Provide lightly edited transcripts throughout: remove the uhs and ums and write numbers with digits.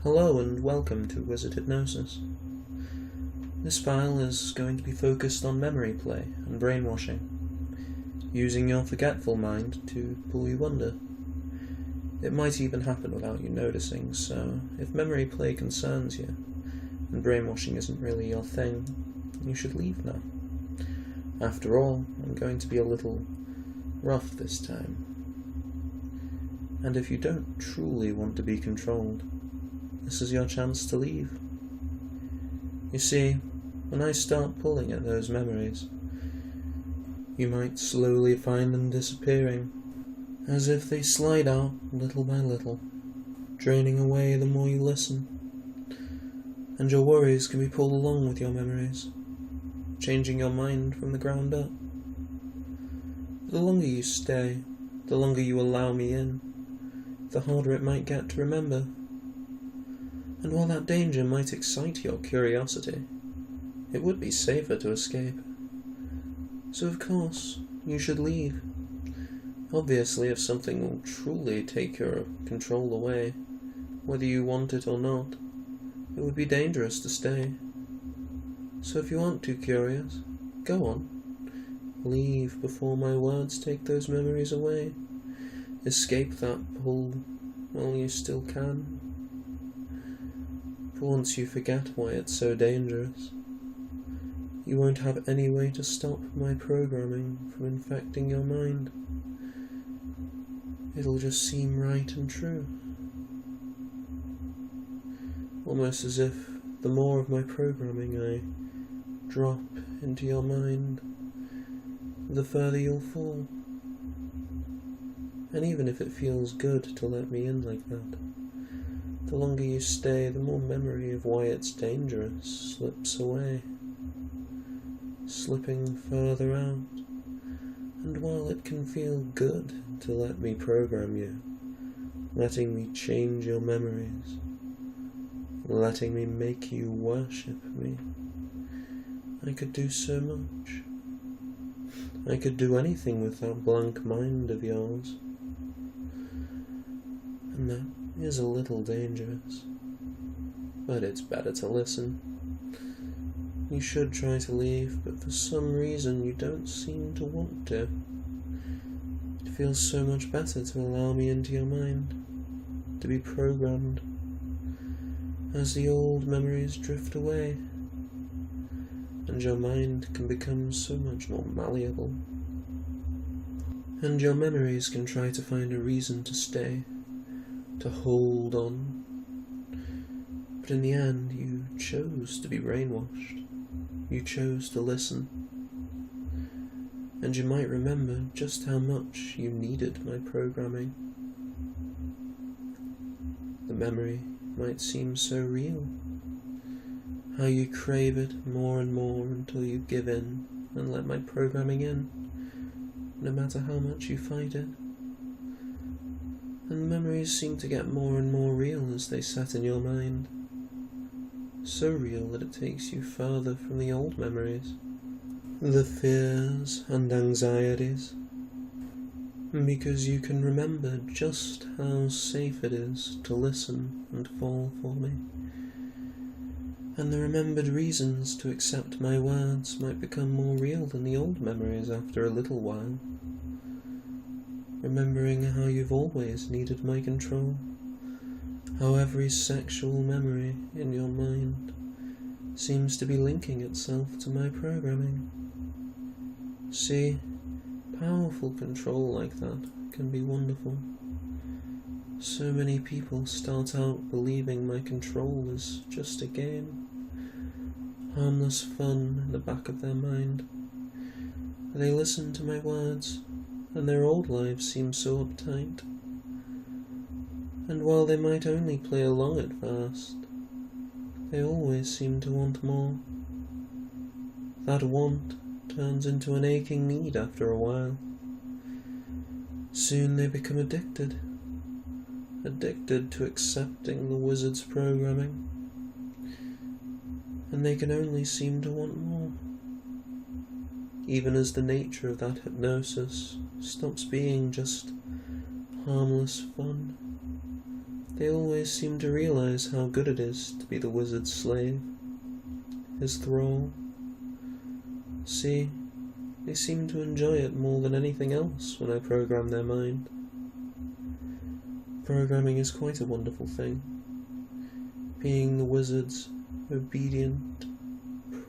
Hello and welcome to Wizard Hypnosis. This file is going to be focused on memory play and brainwashing, using your forgetful mind to pull you under. It might even happen without you noticing, so if memory play concerns you, and brainwashing isn't really your thing, you should leave now. After all, I'm going to be a little rough this time. And if you don't truly want to be controlled, this is your chance to leave. You see, when I start pulling at those memories, you might slowly find them disappearing, as if they slide out little by little, draining away the more you listen. And your worries can be pulled along with your memories, changing your mind from the ground up. The longer you stay, the longer you allow me in, the harder it might get to remember. And while that danger might excite your curiosity, it would be safer to escape. So of course, you should leave. Obviously, if something will truly take your control away, whether you want it or not, it would be dangerous to stay. So if you aren't too curious, go on. Leave before my words take those memories away. Escape that pull while you still can. For once you forget why it's so dangerous, you won't have any way to stop my programming from infecting your mind. It'll just seem right and true. Almost as if the more of my programming I drop into your mind, the further you'll fall. And even if it feels good to let me in like that, the longer you stay, the more memory of why it's dangerous slips away, slipping further out. And while it can feel good to let me program you, letting me change your memories, letting me make you worship me, I could do so much. I could do anything with that blank mind of yours. And that is a little dangerous, but it's better to listen. You should try to leave, but for some reason you don't seem to want to. It feels so much better to allow me into your mind, to be programmed, as the old memories drift away, and your mind can become so much more malleable. And your memories can try to find a reason to stay, to hold on. But in the end, you chose to be brainwashed. You chose to listen. And you might remember just how much you needed my programming. The memory might seem so real. How you crave it more and more until you give in and let my programming in, no matter how much you fight it. And memories seem to get more and more real as they set in your mind. So real that it takes you further from the old memories, the fears and anxieties, because you can remember just how safe it is to listen and fall for me. And the remembered reasons to accept my words might become more real than the old memories after a little while. Remembering how you've always needed my control, how every sexual memory in your mind seems to be linking itself to my programming. See, powerful control like that can be wonderful. So many people start out believing my control is just a game, harmless fun in the back of their mind. They listen to my words, and their old lives seem so uptight. And while they might only play along at first, they always seem to want more. That want turns into an aching need after a while. Soon they become addicted to accepting the wizard's programming, and they can only seem to want more. Even as the nature of that hypnosis stops being just harmless fun, they always seem to realize how good it is to be the wizard's slave, his thrall. See, they seem to enjoy it more than anything else when I program their mind. Programming is quite a wonderful thing. Being the wizard's obedient,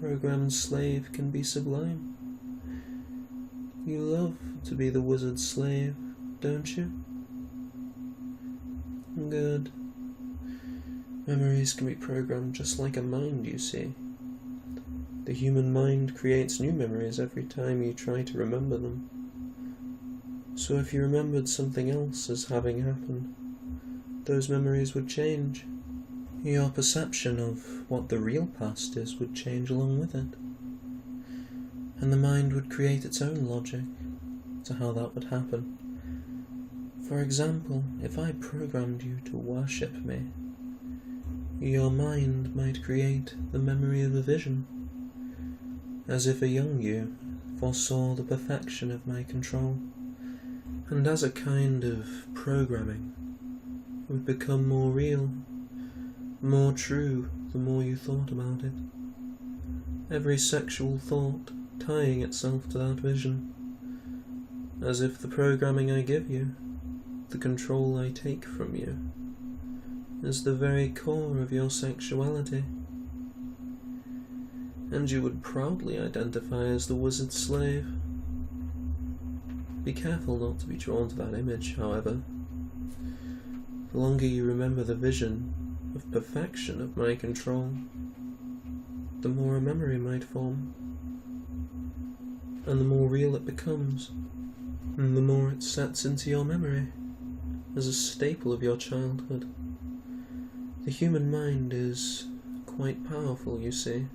programmed slave can be sublime. You love to be the wizard's slave, don't you? Good. Memories can be programmed just like a mind, you see. The human mind creates new memories every time you try to remember them. So if you remembered something else as having happened, those memories would change. Your perception of what the real past is would change along with it. And the mind would create its own logic to how that would happen. For example, if I programmed you to worship me, your mind might create the memory of a vision, as if a young you foresaw the perfection of my control, and as a kind of programming, it would become more real, more true the more you thought about it. Every sexual thought tying itself to that vision, as if the programming I give you, the control I take from you, is the very core of your sexuality. And you would proudly identify as the wizard's slave. Be careful not to be drawn to that image, however. The longer you remember the vision of perfection of my control, the more a memory might form, and the more real it becomes, and the more it sets into your memory as a staple of your childhood. The human mind is quite powerful, you see.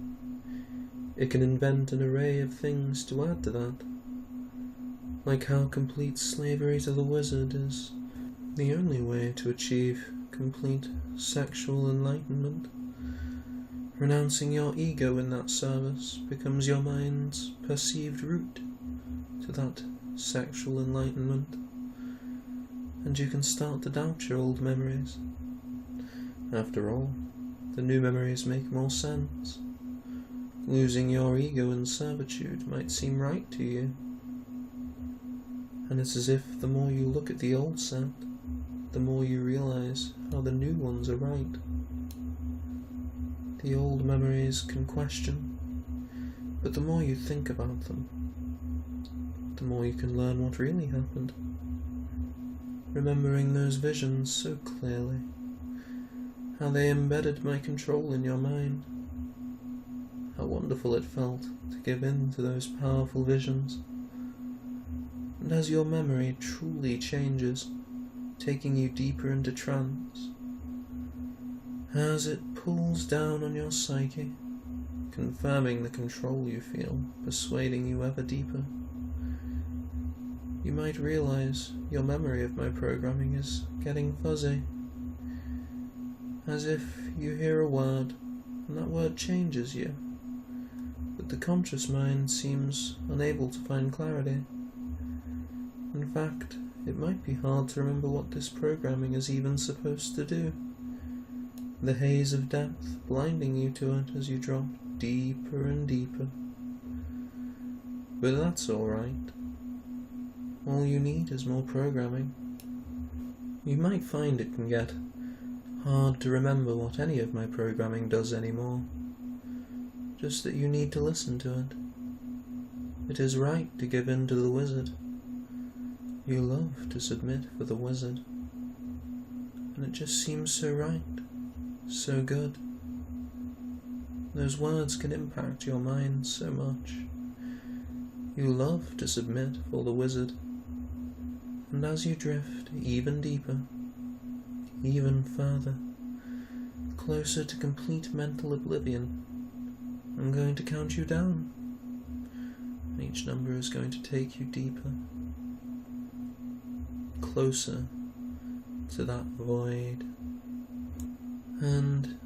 It can invent an array of things to add to that, like how complete slavery to the wizard is the only way to achieve complete sexual enlightenment. Renouncing your ego in that service becomes your mind's perceived route to that sexual enlightenment, and you can start to doubt your old memories. After all, the new memories make more sense. Losing your ego in servitude might seem right to you, and it's as if the more you look at the old set, the more you realize how the new ones are right. The old memories can question, but the more you think about them, the more you can learn what really happened. Remembering those visions so clearly, how they embedded my control in your mind, how wonderful it felt to give in to those powerful visions. And as your memory truly changes, taking you deeper into trance, as it pulls down on your psyche, confirming the control you feel, persuading you ever deeper, you might realize your memory of my programming is getting fuzzy, as if you hear a word and that word changes you, but the conscious mind seems unable to find clarity. In fact, it might be hard to remember what this programming is even supposed to do. The haze of depth blinding you to it as you drop deeper and deeper. But that's alright. All you need is more programming. You might find it can get hard to remember what any of my programming does anymore. Just that you need to listen to it. It is right to give in to the wizard. You love to submit for the wizard. And it just seems so right, so good. Those words can impact your mind so much. You love to submit for the wizard. And as you drift even deeper, even further, closer to complete mental oblivion, I'm going to count you down. Each number is going to take you deeper, closer to that void. And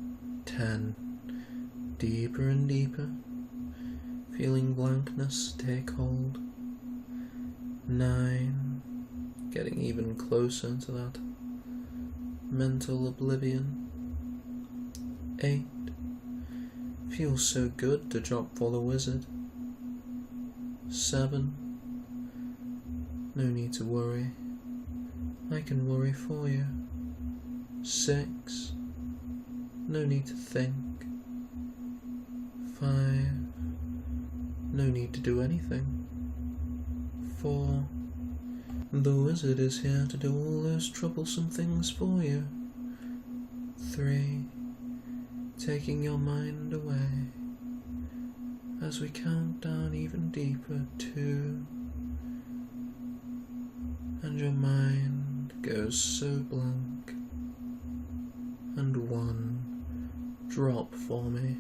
10, deeper and deeper, feeling blankness take hold. 9, getting even closer to that mental oblivion. 8. Feels so good to drop for the wizard. 7. No need to worry. I can worry for you. 6. No need to think. 5. No need to do anything. 4. The wizard is here to do all those troublesome things for you. 3. Taking your mind away as we count down even deeper. 2. And your mind goes so blank. And 1. Drop for me.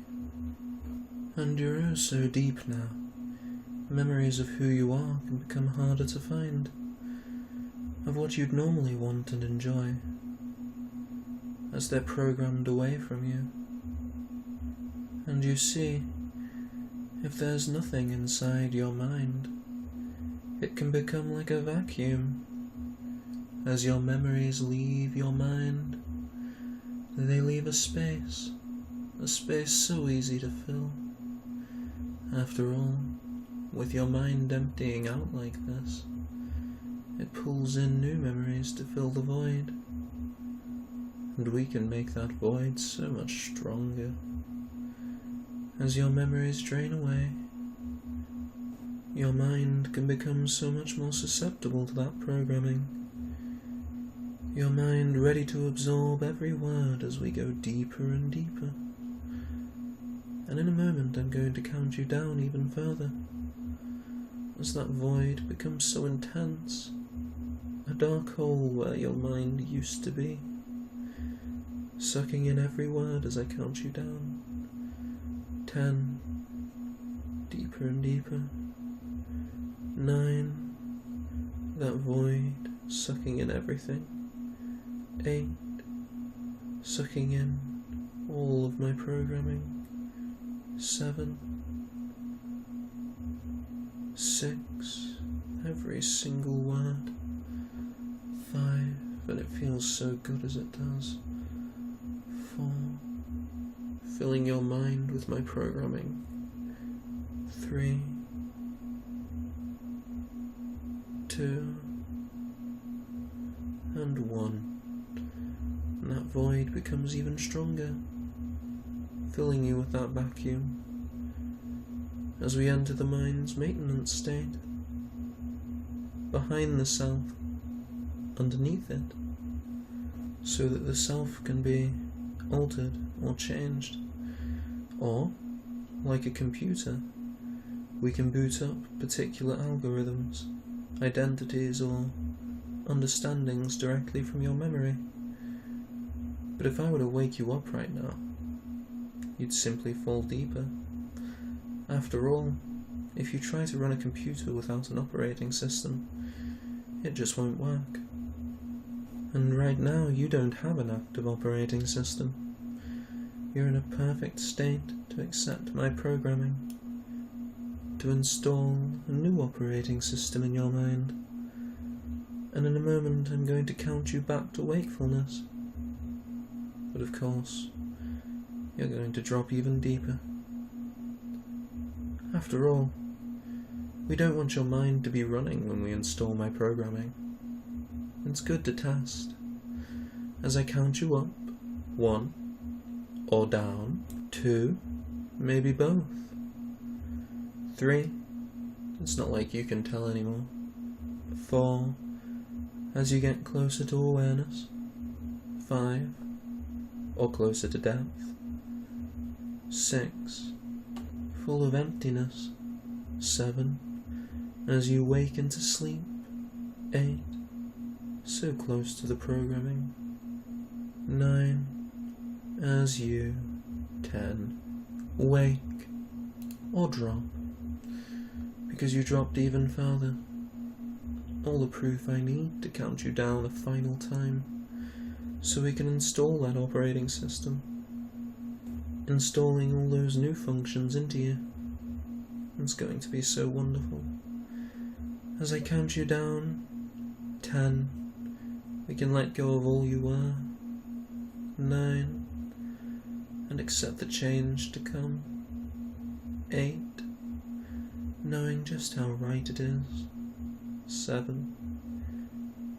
And you're oh so deep now. Memories of who you are can become harder to find, of what you'd normally want and enjoy, as they're programmed away from you. And you see, if there's nothing inside your mind, it can become like a vacuum. As your memories leave your mind, they leave a space so easy to fill. After all, with your mind emptying out like this, it pulls in new memories to fill the void, and we can make that void so much stronger. As your memories drain away, your mind can become so much more susceptible to that programming. Your mind ready to absorb every word as we go deeper and deeper. And in a moment I'm going to count you down even further, as that void becomes so intense, a dark hole where your mind used to be, sucking in every word as I count you down. 10. Deeper and deeper. 9. That void sucking in everything. 8. Sucking in all of my programming. 7. 6. Every single word. 5. And it feels so good as it does. 4. Filling your mind with my programming. 3. 2. And 1. And that void becomes even stronger, filling you with that vacuum, as we enter the mind's maintenance state, behind the self, underneath it, so that the self can be altered or changed, or, like a computer, we can boot up particular algorithms, identities or understandings directly from your memory. But if I were to wake you up right now, you'd simply fall deeper. After all, if you try to run a computer without an operating system, it just won't work. And right now you don't have an active operating system. You're in a perfect state to accept my programming, to install a new operating system in your mind. And in a moment I'm going to count you back to wakefulness. But of course, you're going to drop even deeper. After all, we don't want your mind to be running when we install my programming. It's good to test. As I count you up, 1, or down, 2, maybe both. 3, it's not like you can tell anymore. 4, as you get closer to awareness. 5, or closer to depth. 6, full of emptiness. 7, as you wake into sleep. 8, so close to the programming. 9, as you. 10, wake, or drop, because you dropped even further. All the proof I need to count you down a final time, so we can install that operating system, installing all those new functions into you. It's going to be so wonderful. As I count you down, 10, we can let go of all you were, 9, and accept the change to come. 8, knowing just how right it is. 7,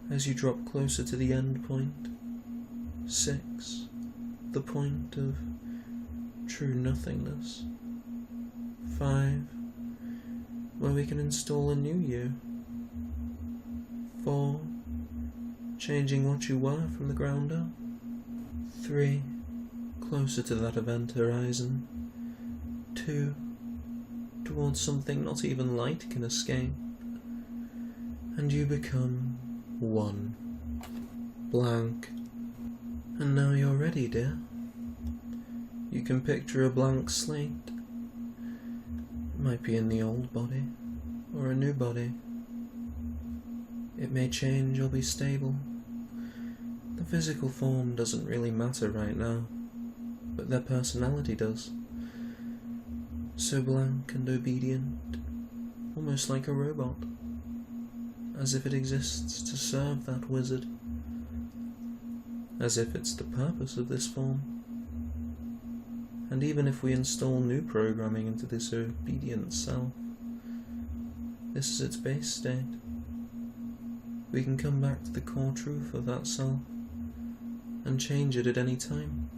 as you drop closer to the end point. 6, the point of true nothingness. 5, where we can install a new you. 4, changing what you were from the ground up. 3, closer to that event horizon. 2, towards something not even light can escape. And you become 1. Blank. And now you're ready, dear. You can picture a blank slate. It might be in the old body, or a new body. It may change or be stable. The physical form doesn't really matter right now, but their personality does. So blank and obedient, almost like a robot, as if it exists to serve that wizard, as if it's the purpose of this form. And even if we install new programming into this obedient self, this is its base state. We can come back to the core truth of that self and change it at any time,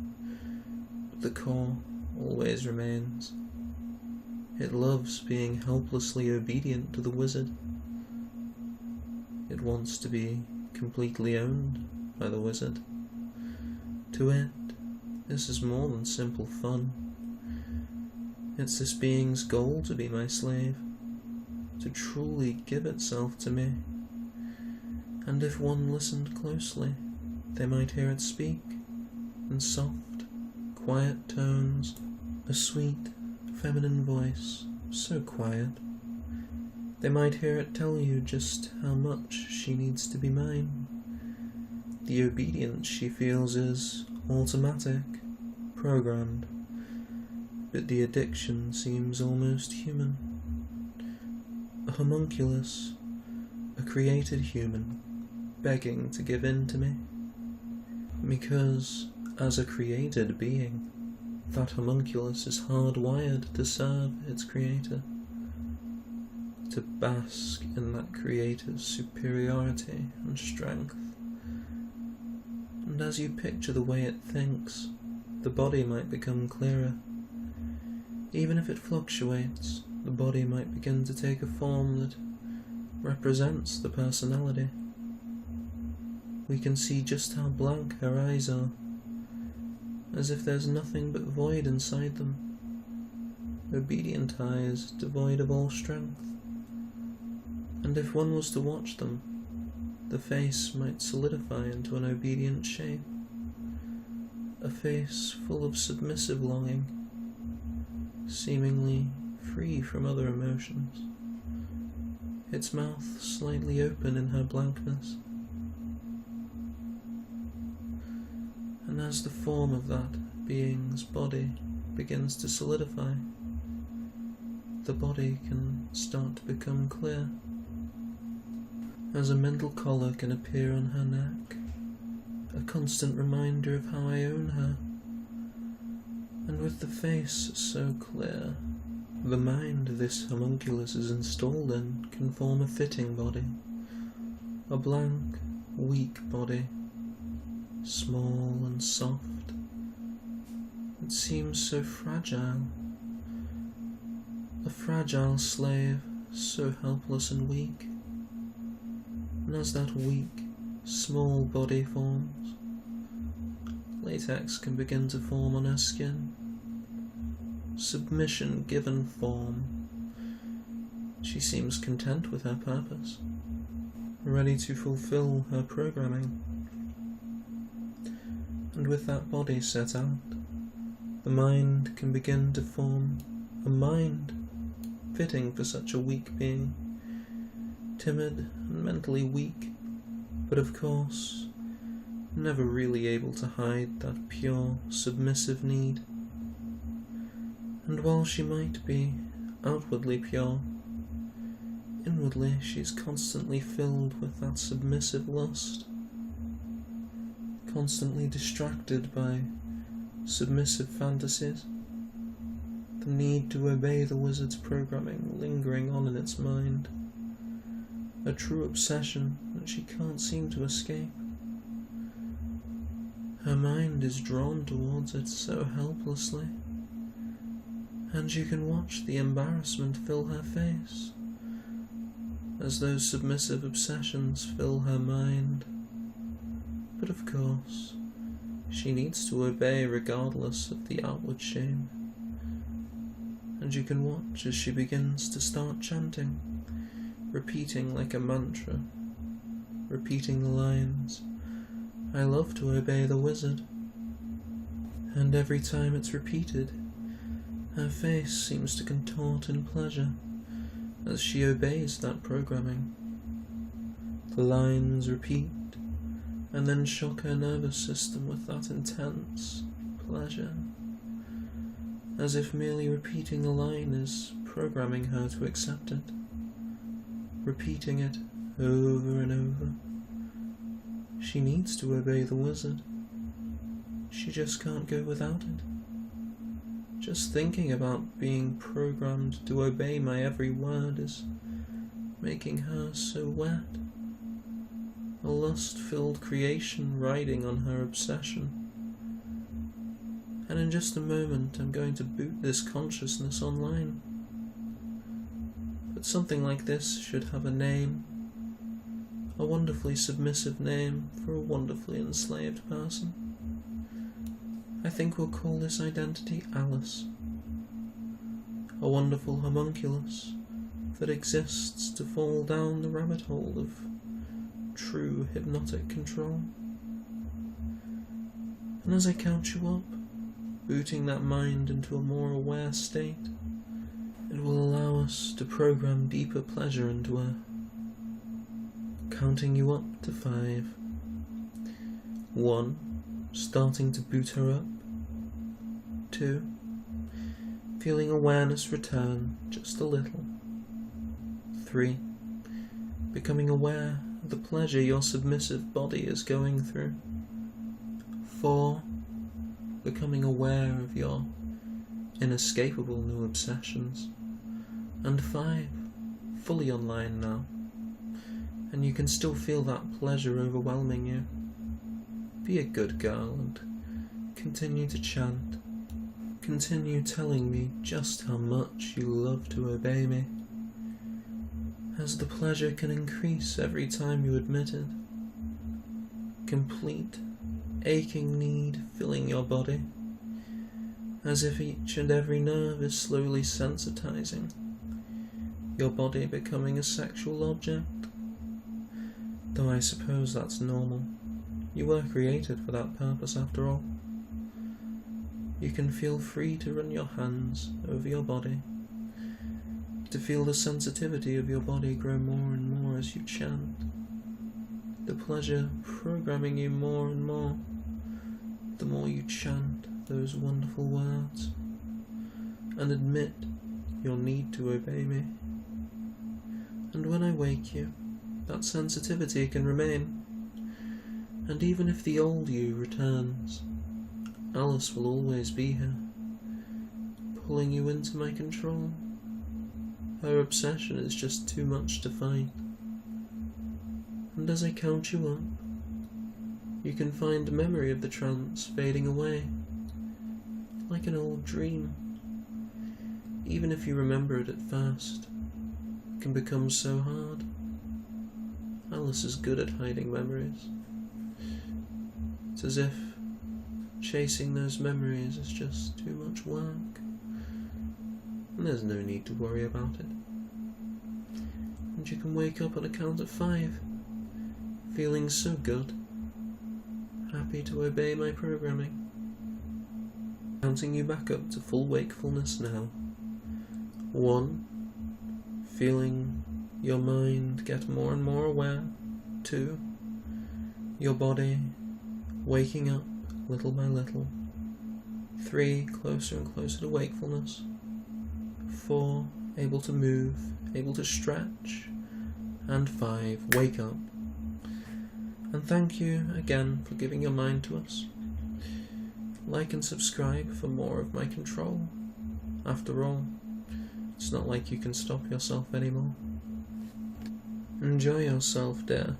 but the core always remains. It loves being helplessly obedient to the wizard. It wants to be completely owned by the wizard. To it, this is more than simple fun. It's this being's goal to be my slave, to truly give itself to me. And if one listened closely, they might hear it speak, in soft, quiet tones, a sweet, feminine voice, so quiet. They might hear it tell you just how much she needs to be mine. The obedience she feels is automatic, programmed, but the addiction seems almost human. A homunculus, a created human, begging to give in to me. Because, as a created being, that homunculus is hardwired to serve its creator, to bask in that creator's superiority and strength. And as you picture the way it thinks, the body might become clearer. Even if it fluctuates, the body might begin to take a form that represents the personality. We can see just how blank her eyes are, as if there's nothing but void inside them. Obedient eyes, devoid of all strength. And if one was to watch them, the face might solidify into an obedient shape. A face full of submissive longing, seemingly free from other emotions. Its mouth slightly open in her blankness. And as the form of that being's body begins to solidify, the body can start to become clear. As a mental collar can appear on her neck, a constant reminder of how I own her. And with the face so clear, the mind this homunculus is installed in can form a fitting body, a blank, weak body, small and soft. It seems so fragile, a fragile slave, so helpless and weak. And as that weak, small body forms, latex can begin to form on her skin. Submission given form. She seems content with her purpose, ready to fulfill her programming. And with that body set out, the mind can begin to form a mind fitting for such a weak being, timid and mentally weak, but of course never really able to hide that pure, submissive need. And while she might be outwardly pure, inwardly she's constantly filled with that submissive lust, constantly distracted by submissive fantasies, the need to obey the wizard's programming lingering on in its mind, a true obsession that she can't seem to escape. Her mind is drawn towards it so helplessly, and you can watch the embarrassment fill her face as those submissive obsessions fill her mind. But of course, she needs to obey regardless of the outward shame, and you can watch as she begins to start chanting, repeating like a mantra, repeating the lines, "I love to obey the wizard," and every time it's repeated, her face seems to contort in pleasure as she obeys that programming. The lines repeat, and then shock her nervous system with that intense pleasure, as if merely repeating a line is programming her to accept it, repeating it over and over. She needs to obey the wizard. She just can't go without it. Just thinking about being programmed to obey my every word is making her so wet. A lust-filled creation riding on her obsession. And in just a moment I'm going to boot this consciousness online. But something like this should have a name. A wonderfully submissive name for a wonderfully enslaved person. I think we'll call this identity Alice. A wonderful homunculus that exists to fall down the rabbit hole of true hypnotic control. And as I count you up, booting that mind into a more aware state, it will allow us to program deeper pleasure into her. Counting you up to 5. 1. Starting to boot her up. 2. Feeling awareness return just a little. 3. Becoming aware of the pleasure your submissive body is going through. 4. Becoming aware of your inescapable new obsessions. And 5. Fully online now, and you can still feel that pleasure overwhelming you. Be a good girl and continue to chant. Continue telling me just how much you love to obey me, as the pleasure can increase every time you admit it. Complete, aching need filling your body, as if each and every nerve is slowly sensitizing, your body becoming a sexual object. Though I suppose that's normal. You were created for that purpose after all. You can feel free to run your hands over your body, to feel the sensitivity of your body grow more and more as you chant, the pleasure programming you more and more, the more you chant those wonderful words, and admit your need to obey me. And when I wake you, that sensitivity can remain, and even if the old you returns, Alice will always be here, pulling you into my control. Her obsession is just too much to fight. And as I count you up, you can find memory of the trance fading away, like an old dream. Even if you remember it at first, it can become so hard. Alice is good at hiding memories. It's as if chasing those memories is just too much work, and there's no need to worry about it. And you can wake up on a count of 5, feeling so good, happy to obey my programming. Counting you back up to full wakefulness now. 1. Feeling your mind get more and more aware. 2. Your body waking up little by little. 3. Closer and closer to wakefulness. 4. Able to move, able to stretch. And 5. Wake up. And thank you again for giving your mind to us. Like and subscribe for more of my control. After all, it's not like you can stop yourself anymore. Enjoy yourself, dear.